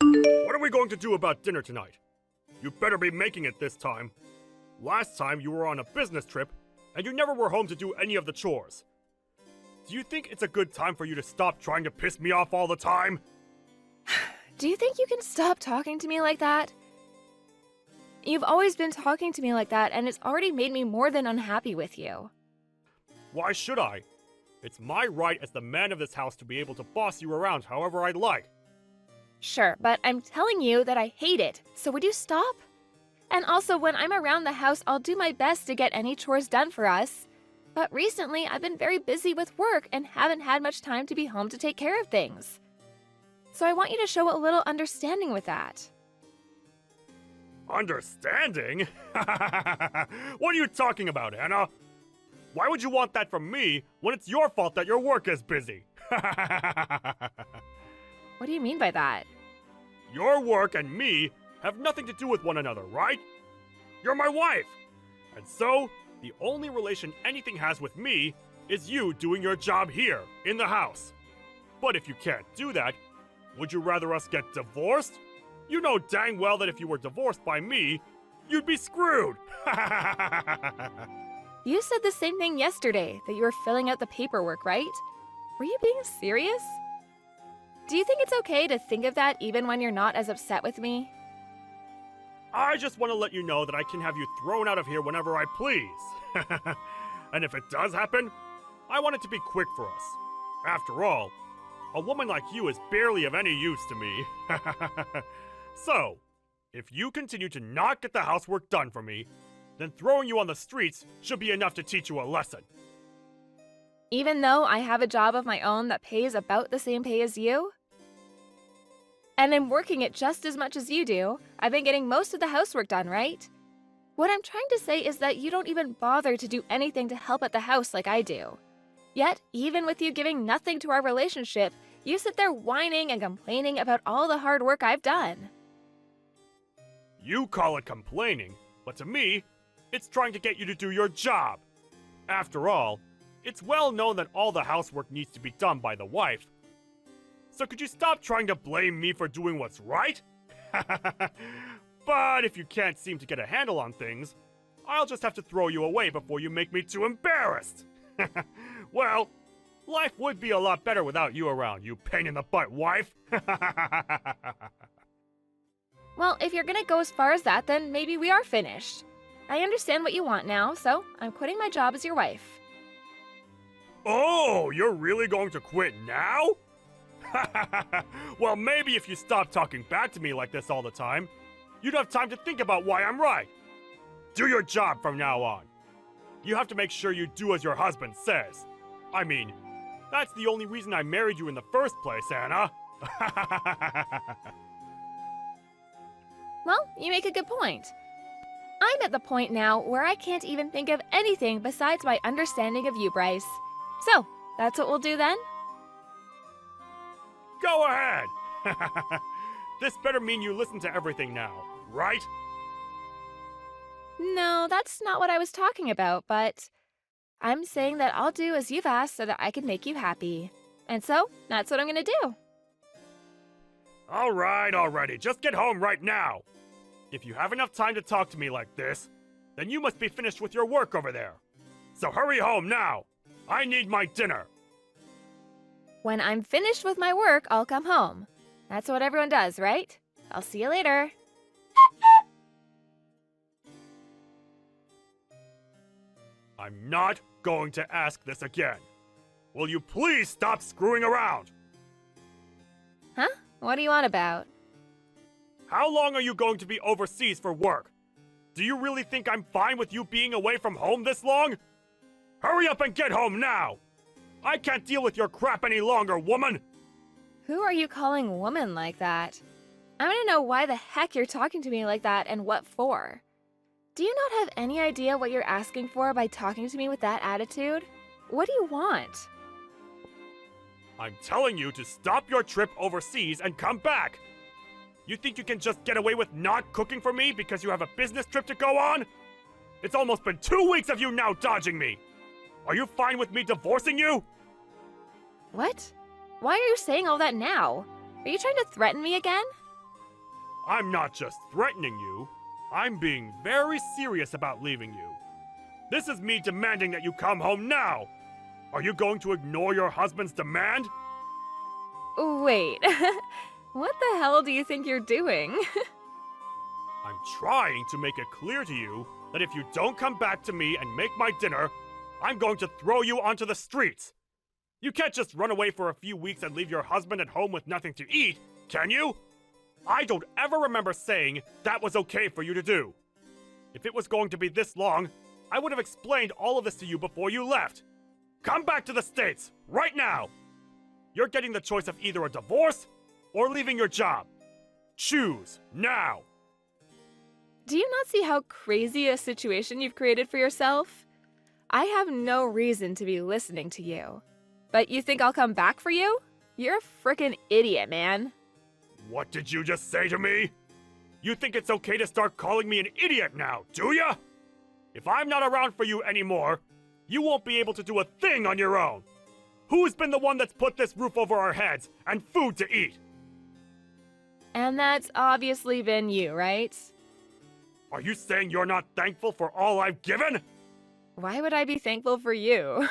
What are we going to do about dinner tonight? You better be making it this time. Last time you were on a business trip, and you never were home to do any of the chores. Do you think it's a good time for you to stop trying to piss me off all the time? Do you think you can stop talking to me like that? You've always been talking to me like that, and it's already made me more than unhappy with you. Why should I? It's my right as the man of this house to be able to boss you around however I'd like. Sure, but I'm telling you that I hate it, so would you stop? And also, when I'm around the house, I'll do my best to get any chores done for us. But recently, I've been very busy with work and haven't had much time to be home to take care of things. So I want you to show a little understanding with that. Understanding? What are you talking about, Anna? Why would you want that from me when it's your fault that your work is busy? What do you mean by that? Your work and me have nothing to do with one another, right? You're my wife! And so, the only relation anything has with me is you doing your job here, in the house. But if you can't do that, would you rather us get divorced? You know dang well that if you were divorced by me, you'd be screwed! You said the same thing yesterday, that you were filling out the paperwork, right? Were you being serious? Do you think it's okay to think of that even when you're not as upset with me? I just want to let you know that I can have you thrown out of here whenever I please. And if it does happen, I want it to be quick for us. After all, a woman like you is barely of any use to me. So, if you continue to not get the housework done for me, then throwing you on the streets should be enough to teach you a lesson. Even though I have a job of my own that pays about the same pay as you? And I'm working it just as much as you do. I've been getting most of the housework done, right? What I'm trying to say is that you don't even bother to do anything to help at the house like I do. Yet, even with you giving nothing to our relationship, you sit there whining and complaining about all the hard work I've done. You call it complaining, but to me, it's trying to get you to do your job. After all, it's well known that all the housework needs to be done by the wife. So could you stop trying to blame me for doing what's right? But if you can't seem to get a handle on things, I'll just have to throw you away before you make me too embarrassed. Well, life would be a lot better without you around, you pain-in-the-butt wife. Well, if you're gonna go as far as that, then maybe we are finished. I understand what you want now, so I'm quitting my job as your wife. Oh, you're really going to quit now? Well, maybe if you stop talking back to me like this all the time, you'd have time to think about why I'm right. Do your job from now on. You have to make sure you do as your husband says. I mean, that's the only reason I married you in the first place, Anna. Well, you make a good point. I'm at the point now where I can't even think of anything besides my understanding of you, Bryce. So, that's what we'll do then? Go ahead! This better mean you listen to everything now, right? No, that's not what I was talking about, but I'm saying that I'll do as you've asked so that I can make you happy. And so, that's what I'm gonna do. Alright, alrighty, just get home right now. If you have enough time to talk to me like this, then you must be finished with your work over there. So hurry home now. I need my dinner. When I'm finished with my work, I'll come home. That's what everyone does, right? I'll see you later. I'm not going to ask this again. Will you please stop screwing around? Huh? What do you want about? How long are you going to be overseas for work? Do you really think I'm fine with you being away from home this long? Hurry up and get home now! I can't deal with your crap any longer, woman! Who are you calling woman like that? I want to know why the heck you're talking to me like that and what for. Do you not have any idea what you're asking for by talking to me with that attitude? What do you want? I'm telling you to stop your trip overseas and come back! You think you can just get away with not cooking for me because you have a business trip to go on? It's almost been 2 weeks of you now dodging me! Are you fine with me divorcing you? What? Why are you saying all that now? Are you trying to threaten me again? I'm not just threatening you, I'm being very serious about leaving you. This is me demanding that you come home now! Are you going to ignore your husband's demand? Wait, what the hell do you think you're doing? I'm trying to make it clear to you that if you don't come back to me and make my dinner, I'm going to throw you onto the streets. You can't just run away for a few weeks and leave your husband at home with nothing to eat, can you? I don't ever remember saying that was okay for you to do. If it was going to be this long, I would have explained all of this to you before you left. Come back to the States, right now! You're getting the choice of either a divorce or leaving your job. Choose, now! Do you not see how crazy a situation you've created for yourself? I have no reason to be listening to you. But you think I'll come back for you? You're a frickin' idiot, man. What did you just say to me? You think it's okay to start calling me an idiot now, do ya? If I'm not around for you anymore, you won't be able to do a thing on your own. Who's been the one that's put this roof over our heads and food to eat? And that's obviously been you, right? Are you saying you're not thankful for all I've given? Why would I be thankful for you?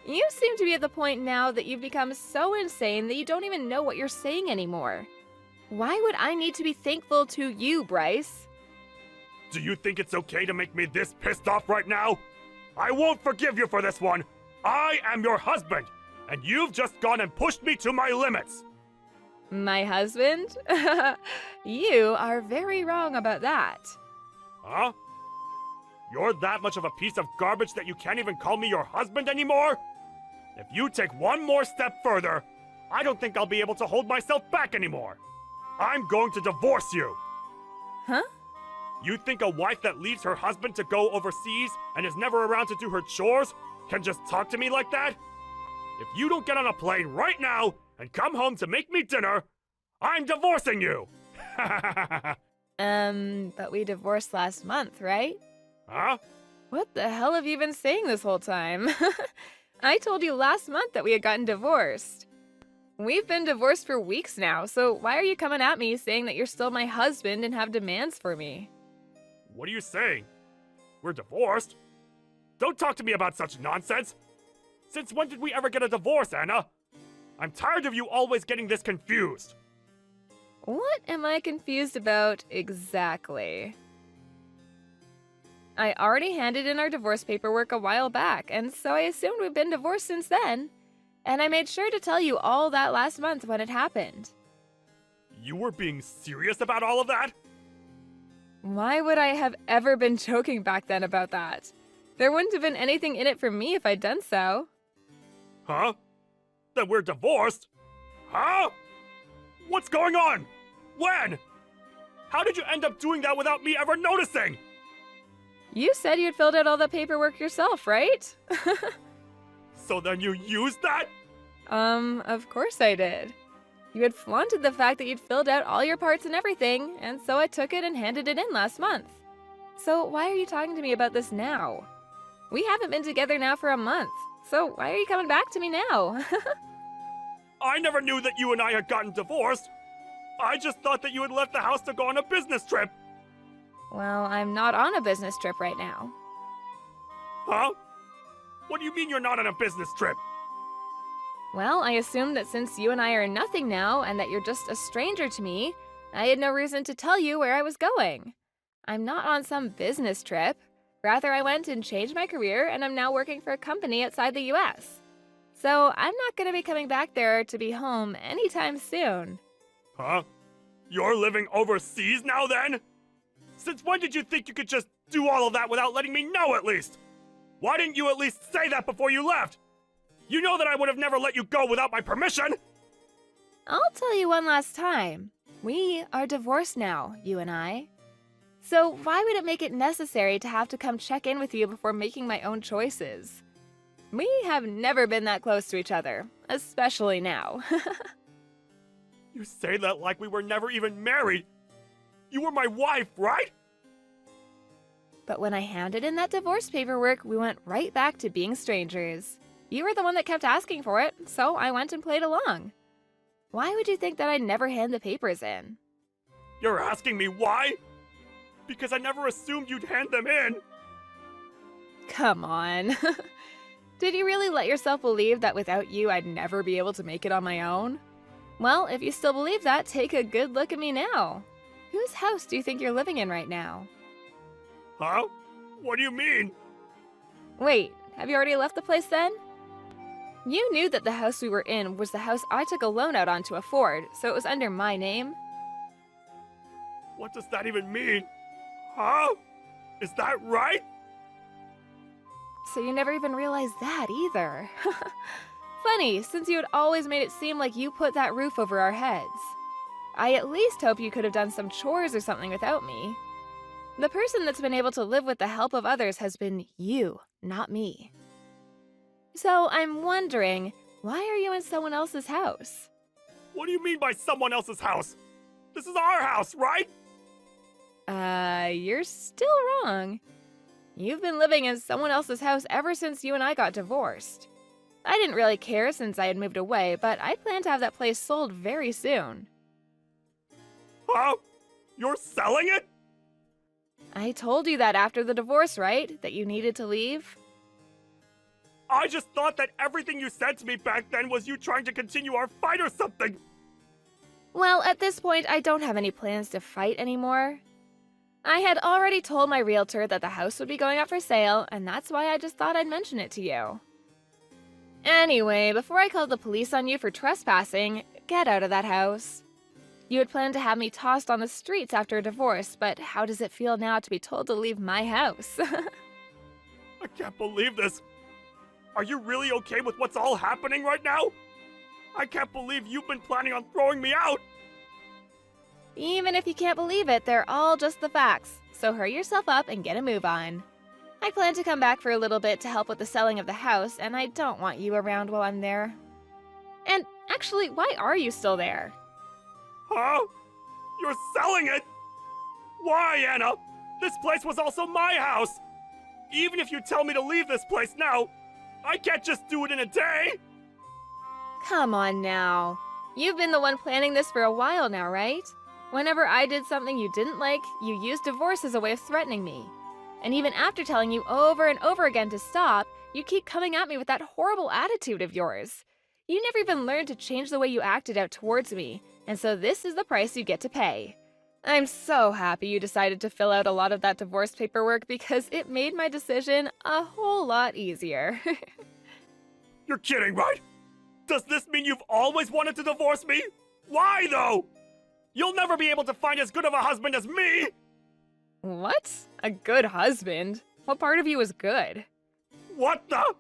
You seem to be at the point now that you've become so insane that you don't even know what you're saying anymore. Why would I need to be thankful to you, Bryce? Do you think it's okay to make me this pissed off right now? I won't forgive you for this one. I am your husband, and you've just gone and pushed me to my limits. My husband? You are very wrong about that. Huh? You're that much of a piece of garbage that you can't even call me your husband anymore? If you take one more step further, I don't think I'll be able to hold myself back anymore. I'm going to divorce you. Huh? You think a wife that leaves her husband to go overseas and is never around to do her chores can just talk to me like that? If you don't get on a plane right now and come home to make me dinner, I'm divorcing you! But we divorced last month, right? Huh? What the hell have you been saying this whole time? I told you last month that we had gotten divorced. We've been divorced for weeks now, so why are you coming at me saying that you're still my husband and have demands for me? What are you saying? We're divorced? Don't talk to me about such nonsense! Since when did we ever get a divorce, Anna? I'm tired of you always getting this confused. What am I confused about exactly? I already handed in our divorce paperwork a while back, and so I assumed we've been divorced since then. And I made sure to tell you all that last month when it happened. You were being serious about all of that? Why would I have ever been joking back then about that? There wouldn't have been anything in it for me if I'd done so. Huh? Then we're divorced? Huh? What's going on? When? How did you end up doing that without me ever noticing? You said you'd filled out all the paperwork yourself, right? So then you used that? Of course I did. You had flaunted the fact that you'd filled out all your parts and everything, and so I took it and handed it in last month. So why are you talking to me about this now? We haven't been together now for a month, so why are you coming back to me now? I never knew that you and I had gotten divorced. I just thought that you had left the house to go on a business trip. Well, I'm not on a business trip right now. Huh? What do you mean you're not on a business trip? Well, I assumed that since you and I are nothing now and that you're just a stranger to me, I had no reason to tell you where I was going. I'm not on some business trip. Rather, I went and changed my career and I'm now working for a company outside the US. So I'm not going to be coming back there to be home anytime soon. Huh? You're living overseas now then? Since when did you think you could just do all of that without letting me know at least? Why didn't you at least say that before you left? You know that I would have never let you go without my permission! I'll tell you one last time. We are divorced now, you and I. So why would it make it necessary to have to come check in with you before making my own choices? We have never been that close to each other, especially now. You say that like we were never even married. You were my wife, right? But when I handed in that divorce paperwork, we went right back to being strangers. You were the one that kept asking for it, so I went and played along. Why would you think that I'd never hand the papers in? You're asking me why? Because I never assumed you'd hand them in. Come on. Did you really let yourself believe that without you I'd never be able to make it on my own? Well, if you still believe that, take a good look at me now. Whose house do you think you're living in right now? Huh? What do you mean? Wait, have you already left the place then? You knew that the house we were in was the house I took a loan out on to afford, so it was under my name. What does that even mean? Huh? Is that right? So you never even realized that either. Funny, since you had always made it seem like you put that roof over our heads. I at least hope you could have done some chores or something without me. The person that's been able to live with the help of others has been you, not me. So I'm wondering, why are you in someone else's house? What do you mean by someone else's house? This is our house, right? You're still wrong. You've been living in someone else's house ever since you and I got divorced. I didn't really care since I had moved away, but I plan to have that place sold very soon. Huh? You're selling it? I told you that after the divorce, right? That you needed to leave? I just thought that everything you said to me back then was you trying to continue our fight or something. Well, at this point, I don't have any plans to fight anymore. I had already told my realtor that the house would be going up for sale, and that's why I just thought I'd mention it to you. Anyway, before I called the police on you for trespassing, get out of that house. You had planned to have me tossed on the streets after a divorce, but how does it feel now to be told to leave my house? I can't believe this. Are you really okay with what's all happening right now? I can't believe you've been planning on throwing me out. Even if you can't believe it, they're all just the facts, so hurry yourself up and get a move on. I plan to come back for a little bit to help with the selling of the house, and I don't want you around while I'm there. And actually, why are you still there? Huh? You're selling it? Why, Anna? This place was also my house. Even if you tell me to leave this place now, I can't just do it in a day. Come on now. You've been the one planning this for a while now, right? Whenever I did something you didn't like, you used divorce as a way of threatening me. And even after telling you over and over again to stop, you keep coming at me with that horrible attitude of yours. You never even learned to change the way you acted out towards me, and so this is the price you get to pay. I'm so happy you decided to fill out a lot of that divorce paperwork because it made my decision a whole lot easier. You're kidding, right? Does this mean you've always wanted to divorce me? Why, though? You'll never be able to find as good of a husband as me! What? A good husband? What part of you is good? What the?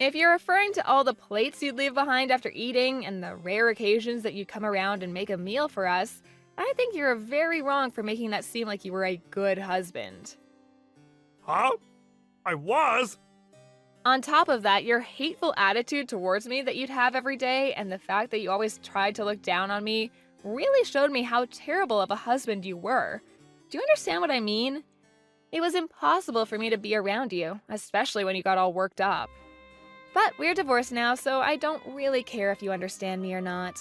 If you're referring to all the plates you'd leave behind after eating and the rare occasions that you'd come around and make a meal for us, I think you're very wrong for making that seem like you were a good husband. Huh? I was? On top of that, your hateful attitude towards me that you'd have every day and the fact that you always tried to look down on me really showed me how terrible of a husband you were. Do you understand what I mean? It was impossible for me to be around you, especially when you got all worked up. But we're divorced now, so I don't really care if you understand me or not.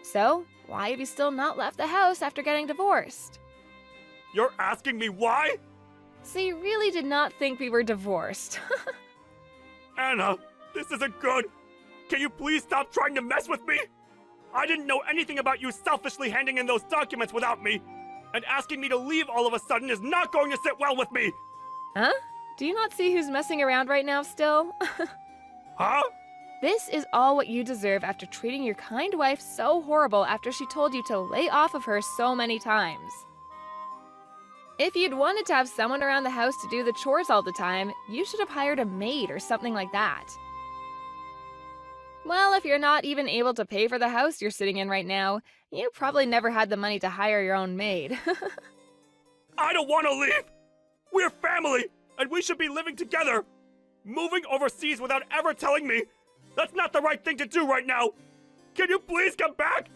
So, why have you still not left the house after getting divorced? You're asking me why? So you really did not think we were divorced. Anna, this isn't good. Can you please stop trying to mess with me? I didn't know anything about you selfishly handing in those documents without me. And asking me to leave all of a sudden is not going to sit well with me. Huh? Do you not see who's messing around right now still? Huh? This is all what you deserve after treating your kind wife so horrible after she told you to lay off of her so many times. If you'd wanted to have someone around the house to do the chores all the time, you should have hired a maid or something like that. Well, if you're not even able to pay for the house you're sitting in right now, you probably never had the money to hire your own maid. I don't want to leave. We're family, and we should be living together. Moving overseas without ever telling me, that's not the right thing to do right now. Can you please come back?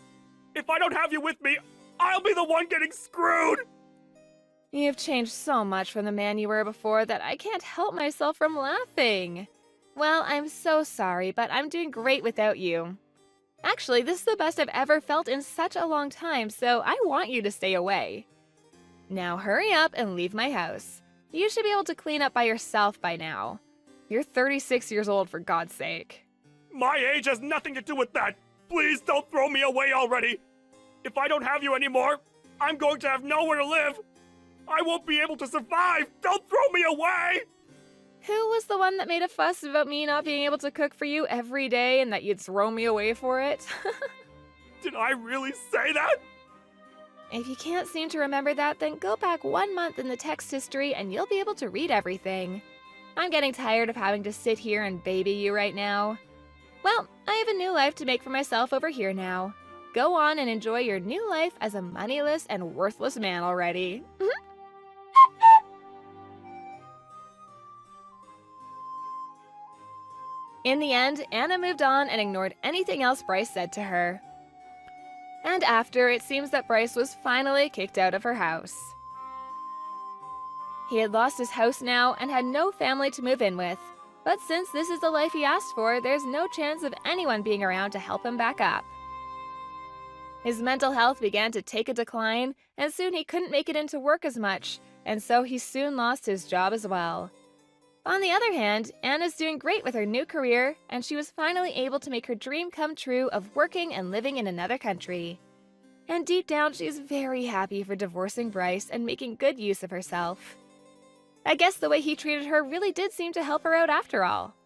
If I don't have you with me, I'll be the one getting screwed. You've changed so much from the man you were before that I can't help myself from laughing. Well, I'm so sorry, but I'm doing great without you. Actually, this is the best I've ever felt in such a long time, so I want you to stay away. Now hurry up and leave my house. You should be able to clean up by yourself by now. You're 36 years old, for God's sake. My age has nothing to do with that. Please don't throw me away already. If I don't have you anymore, I'm going to have nowhere to live. I won't be able to survive. Don't throw me away. Who was the one that made a fuss about me not being able to cook for you every day and that you'd throw me away for it? Did I really say that? If you can't seem to remember that, then go back 1 month in the text history and you'll be able to read everything. I'm getting tired of having to sit here and baby you right now. Well, I have a new life to make for myself over here now. Go on and enjoy your new life as a moneyless and worthless man already. In the end, Anna moved on and ignored anything else Bryce said to her. And after, it seems that Bryce was finally kicked out of her house. He had lost his house now and had no family to move in with. But since this is the life he asked for, there's no chance of anyone being around to help him back up. His mental health began to take a decline, and soon he couldn't make it into work as much, and so he soon lost his job as well. On the other hand, Anna's doing great with her new career, and she was finally able to make her dream come true of working and living in another country. And deep down, she's very happy for divorcing Bryce and making good use of herself. I guess the way he treated her really did seem to help her out after all.